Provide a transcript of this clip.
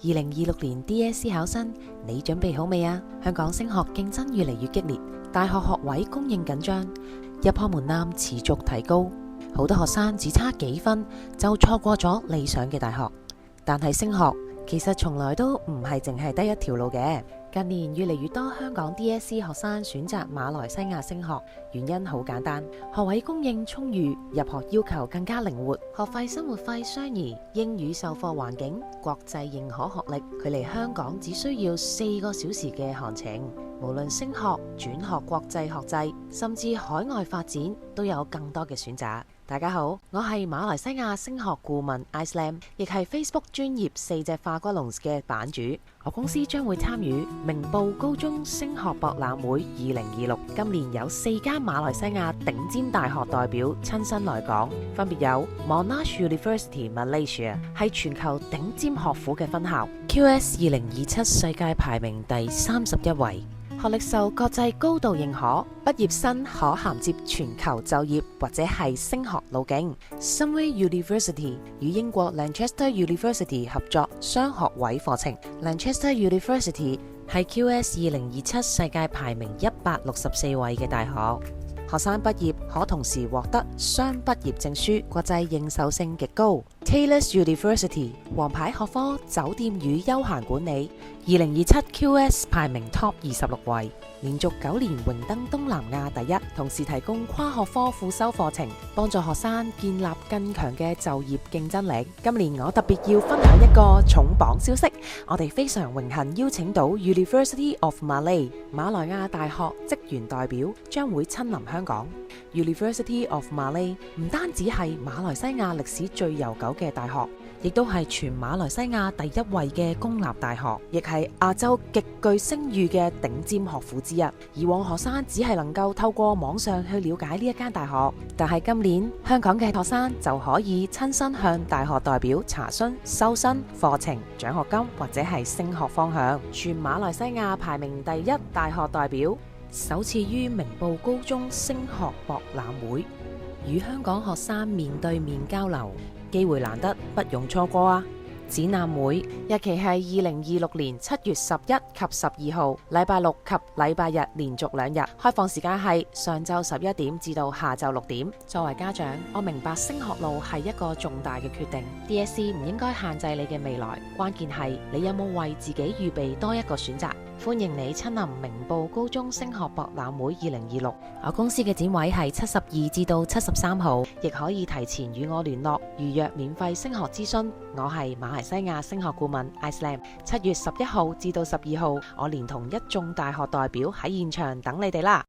2026年 DSE 考生，你準備好未啊？香港升學競爭越嚟越激烈，大學學位供應緊張，入學門檻持續提高，好多學生只差幾分就錯過咗理想嘅大學。但係升學其實從來都唔係淨係得一條路嘅。近年越嚟越多香港 DSE 學生選擇馬來西亞升學，原因好簡單，學位供應充裕，入學要求更加靈活，學費生活費相宜，英語授課環境國際認可學歷，距離香港只需要4個小時嘅航程。無論升學、轉學國際學制，甚至海外發展，都有更多嘅選擇。大家好，我係馬來西亞升學顧問 Islam， 亦係 Facebook 專頁4隻化骨龍嘅版主。我公司將會參與明報高中升學博覽會2026，今年有4間馬來西亞頂尖大學代表親身來港，分別有 Monash University Malaysia， 係全球頂尖學府嘅分校 ，QS 2027世界排名第31位。學歷受國際高度認可，畢業生可銜接全球就業或者係升學路徑。Sunway University 與英國 Lancaster University 合作雙學位課程。Lancaster University 係 QS 2027世界排名164位嘅大學。學生畢業可同時獲得雙畢業證書，國際認受性極高。Taylor's University 王牌學科酒店與休閒管理，2027 QS 排名 Top 26位，連續9年榮登東南亞第一，同時提供跨學科副修課程，幫助學生建立更強嘅就業競爭力。今年我特別要分享一個重磅消息，我哋非常榮幸邀請到 University of Malay 馬來亞大學職員代表將會親臨香港。University of Malay 唔單止係馬來西亞歷史最悠久嘅大學，亦都係全馬來西亞第一位嘅公立大學，亦係亞洲極具聲譽嘅頂尖學府之一。以往學生只係能夠透過網上去了解呢一間大學，但係今年香港嘅學生就可以親身向大學代表查詢收生、課程、獎學金或者係升學方向。全馬來西亞排名第一大學代表首次於明報高中升學博覽會與香港學生面對面交流，機會難得，不容錯過啊！展覽會日期係2026年7月11及12號，禮拜六及禮拜日連續2日，開放時間係上晝11點至到下晝6點。作為家長，我明白升學路係一個重大嘅決定 ，DSE 唔應該限制你嘅未來，關鍵係你有冇為自己預備多一個選擇。歡迎你親臨明報高中升學博覽會2026，我公司嘅展位係72至到73號，亦可以提前與我聯絡預約免費升學諮詢。我係馬來西亞升學顧問 Islam， 7月11號至到12號，我連同一眾大學代表喺現場等你哋啦。